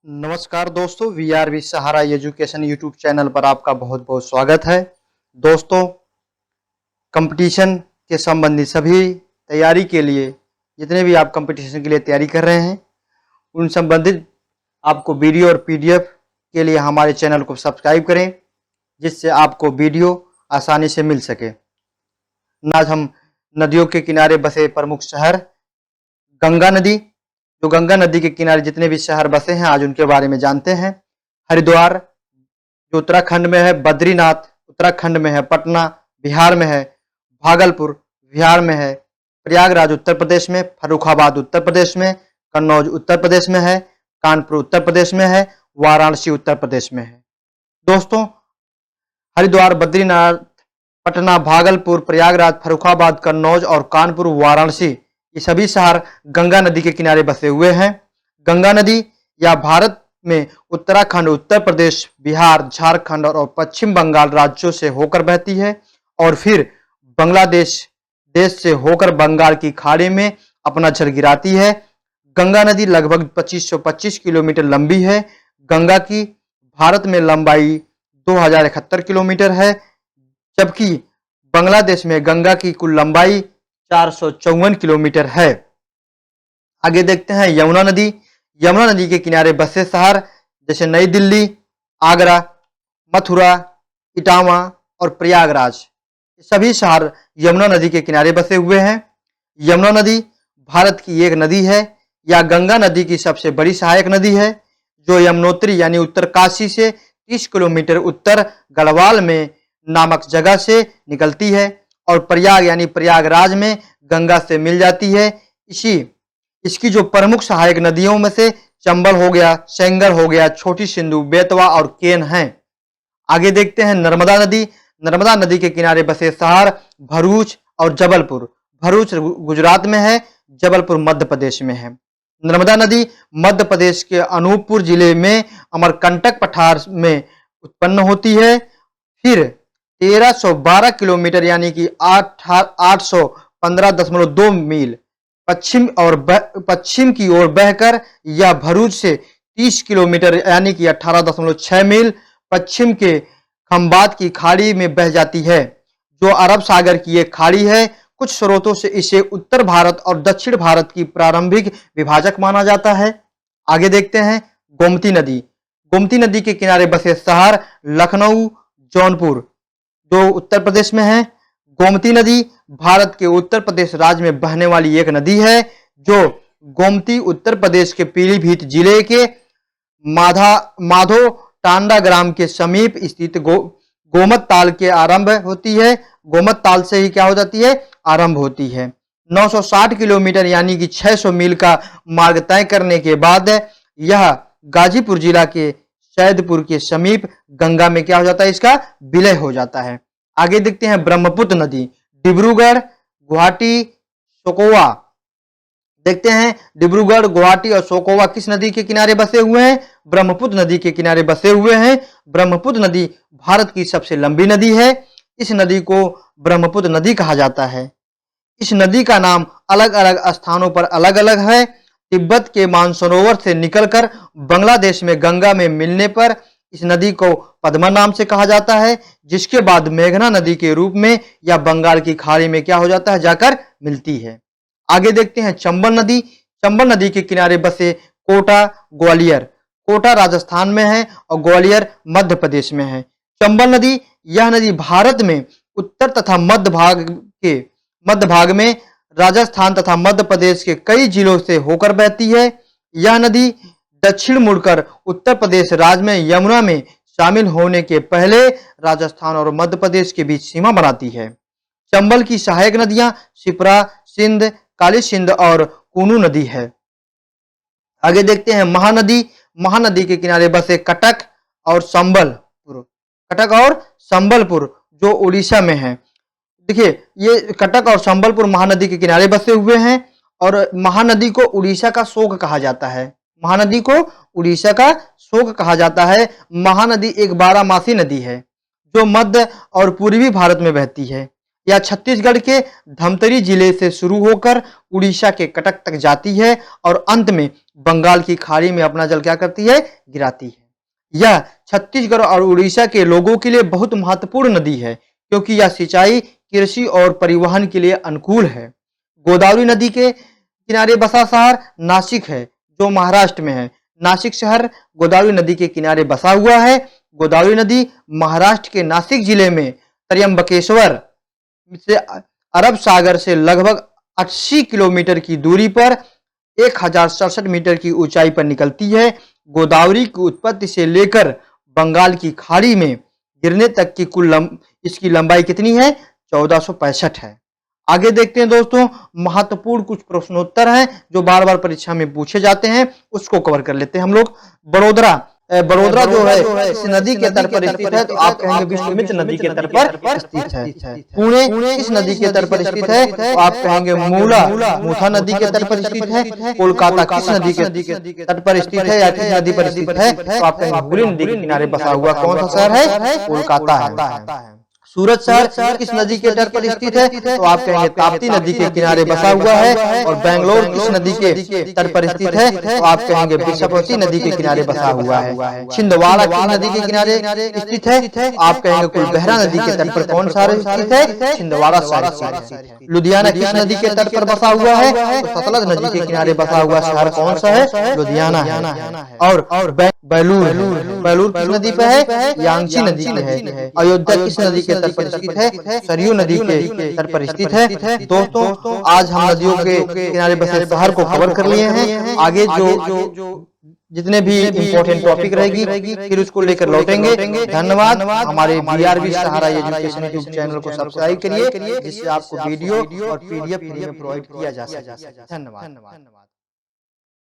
नमस्कार दोस्तों, वीआरवी सहारा education YouTube channel पर आपका बहुत बहुत स्वागत है। दोस्तों, कंपटीशन के संबंधी सभी तैयारी के लिए जितने भी आप कंपटीशन के लिए तैयारी कर रहे हैं उन संबंधित आपको वीडियो और पीडीएफ के लिए हमारे चैनल को सब्सक्राइब करें, जिससे आपको वीडियो आसानी से मिल सके। आज हम नदियों के किनारे बसे प्रमुख शहर गंगा नदी, जो गंगा नदी के किनारे जितने भी शहर बसे हैं आज उनके बारे में जानते हैं। हरिद्वार जो उत्तराखंड में है, बद्रीनाथ उत्तराखंड में है, पटना बिहार में है, भागलपुर बिहार में है, प्रयागराज उत्तर प्रदेश में, फर्रुखाबाद उत्तर प्रदेश में, कन्नौज उत्तर प्रदेश में है, कानपुर उत्तर प्रदेश में है, वाराणसी उत्तर प्रदेश में है। दोस्तों, हरिद्वार, बद्रीनाथ, पटना, भागलपुर, प्रयागराज, फर्रुखाबाद, कन्नौज और कानपुर, वाराणसी, ये सभी शहर गंगा नदी के किनारे बसे हुए हैं। गंगा नदी या भारत में उत्तराखंड, उत्तर प्रदेश, बिहार, झारखंड और पश्चिम बंगाल राज्यों से होकर बहती है और फिर बांग्लादेश देश से होकर बंगाल की खाड़ी में अपना जल गिराती है। गंगा नदी लगभग 2525 किलोमीटर लंबी है। गंगा की भारत में लंबाई 2071 किलोमीटर है, जबकि बांग्लादेश में गंगा की कुल लंबाई 454 किलोमीटर है। आगे देखते हैं यमुना नदी। यमुना नदी के किनारे बसे शहर जैसे नई दिल्ली, आगरा, मथुरा, इटावा और प्रयागराज, सभी शहर यमुना नदी के किनारे बसे हुए हैं। यमुना नदी भारत की एक नदी है या गंगा नदी की सबसे बड़ी सहायक नदी है, जो यमुनोत्री यानी उत्तरकाशी से 30 किलोमीटर उत्तर गढ़वाल में नामक जगह से निकलती है और प्रयाग यानी प्रयागराज में गंगा से मिल जाती है। इसकी जो प्रमुख सहायक नदियों में से चंबल हो गया, सेंगर हो गया, छोटी सिंधु, बेतवा और केन हैं। आगे देखते हैं नर्मदा नदी। नर्मदा नदी के किनारे बसे शहर भरूच और जबलपुर। भरूच गुजरात में है, जबलपुर मध्य प्रदेश में है। नर्मदा नदी मध्य प्रदेश के अनूपपुर जिले में अमरकंटक पठार में उत्पन्न होती है। फिर 1312 किलोमीटर यानी कि 815.2 मील पश्चिम की ओर बहकर यह भरूच से 30 किलोमीटर यानी कि 18.6 मील पश्चिम के खंबात की खाड़ी में बह जाती है, जो अरब सागर की एक खाड़ी है। कुछ स्रोतों से इसे उत्तर भारत और दक्षिण भारत की प्रारंभिक विभाजक माना जाता है। आगे देखते हैं गोमती नदी। गोमती नदी के किनारे बसे शहर लखनऊ, जौनपुर, जो उत्तर प्रदेश में है। गोमती नदी भारत के उत्तर प्रदेश राज्य में बहने वाली एक नदी है, जो गोमती उत्तर प्रदेश के पीलीभीत जिले के माधो टांडा ग्राम के समीप स्थित गोमत ताल के आरंभ होती है। गोमत ताल से ही क्या हो जाती है, आरंभ होती है। 960 किलोमीटर यानी कि 600 मील का मार्ग तय करने के बाद यह गाजीपुर जिला के सैदपुर के समीप गंगा में क्या हो जाता है, इसका विलय हो जाता है। आगे देखते हैं ब्रह्मपुत्र नदी। डिब्रूगढ़, गुवाहाटी, सोकोवा। देखते हैं डिब्रूगढ़, गुवाहाटी और सोकोवा किस नदी के किनारे बसे हुए हैं, ब्रह्मपुत्र नदी के किनारे बसे हुए हैं। ब्रह्मपुत्र नदी भारत की सबसे लंबी नदी है। इस नदी को ब्रह्मपुत्र नदी कहा जाता है। इस नदी का नाम अलग अलग स्थानों पर अलग अलग है। तिब्बत के मानसरोवर से निकलकर बांग्लादेश में गंगा में मिलने पर इस नदी को पद्मा नाम से कहा जाता है, जिसके बाद मेघना नदी के रूप में या बंगाल की खाड़ी में क्या हो जाता है, जाकर मिलती है। आगे देखते हैं चंबल नदी। चंबल नदी के किनारे बसे कोटा, ग्वालियर। कोटा राजस्थान में है और ग्वालियर मध्य प्रदेश में है। चंबल नदी, यह नदी भारत में उत्तर तथा मध्य भाग में राजस्थान तथा मध्य प्रदेश के कई जिलों से होकर बहती है। यह नदी दक्षिण मुड़कर उत्तर प्रदेश राज्य में यमुना में शामिल होने के पहले राजस्थान और मध्य प्रदेश के बीच सीमा बनाती है। चंबल की सहायक नदियां शिप्रा, सिंध, काली सिंध और कूनू नदी है। आगे देखते हैं महानदी। महानदी के किनारे बसे कटक और संबलपुर, जो उड़ीसा में है। देखिए, ये कटक और संबलपुर महानदी के किनारे बसे हुए हैं और महानदी को उड़ीसा का शोक कहा जाता है। महानदी को उड़ीसा का शोक कहा जाता है। महानदी एक बारहमासी नदी है, जो मध्य और पूर्वी भारत में बहती है। यह छत्तीसगढ़ के धमतरी जिले से शुरू होकर उड़ीसा के कटक तक जाती है और अंत में बंगाल की खाड़ी में अपना जल क्या करती है, गिराती है। यह छत्तीसगढ़ और उड़ीसा के लोगों के लिए बहुत महत्वपूर्ण नदी है क्योंकि यह सिंचाई, कृषि और परिवहन के लिए अनुकूल है। गोदावरी नदी के किनारे बसा शहर नासिक है जो महाराष्ट्र में है। नासिक शहर गोदावरी नदी के किनारे बसा हुआ है। गोदावरी नदी महाराष्ट्र के नासिक जिले में त्र्यंबकेश्वर से अरब सागर से लगभग 80 किलोमीटर की दूरी पर 1067 मीटर की ऊंचाई पर निकलती है। गोदावरी की उत्पत्ति से लेकर बंगाल की खाड़ी में गिरने तक की इसकी लंबाई कितनी है, 1465 है। आगे देखते हैं दोस्तों, महत्वपूर्ण कुछ प्रश्नोत्तर हैं जो बार बार परीक्षा में पूछे जाते हैं, उसको कवर कर लेते हैं हम लोग। बड़ोदरा जो है इस नदी के तट पर स्थित है, तो आप कहेंगे विश्वामित्र नदी के तट पर स्थित है। पुणे इस नदी के तट पर स्थित है, तो आप कहेंगे मूठा नदी के तट पर स्थित है। कोलकाता किस नदी के तट पर स्थित है या किस नदी पर स्थित है, तो आप कहेंगे हुगली नदी के किनारे बसा हुआ कौन सा शहर है, कोलकाता है। सूरत शहर किस नदी के तट पर स्थित है, तो आप कहेंगे ताप्ती नदी के किनारे बसा हुआ है। और बेंगलोर किस नदी के तट पर स्थित है, तो आप कहेंगे विशाखापट्टी नदी के किनारे बसा हुआ है। छिंदवाड़ा किस नदी के किनारे स्थित है, आप कहेंगे कुलबहरा नदी के तट पर कौन शहर स्थित है, छिंदवाड़ा शहर स्थित है। लुधियाना किस नदी के तट पर बसा हुआ है, तो सतलज नदी के किनारे बसा हुआ शहर कौन सा है, लुधियाना है। और बेलूर किस नदी पे है, यांगची नदी पे है। अयोध्या किस नदी के तट पर स्थित है, सरयू नदी के तट पर स्थित है। दोस्तों आज हम नदियों के किनारे बसे शहर को कवर कर लिए हैं। आगे जो जितने भी इंपॉर्टेंट टॉपिक रहेगी फिर उसको लेकर लौटेंगे। धन्यवाद। हमारे BRB सहारा एजुकेशन यूट्यूब चैनल को सब्सक्राइब करिए जिससे आपको वीडियो और PDF फ्री में प्रोवाइड किया जा सके। धन्यवाद।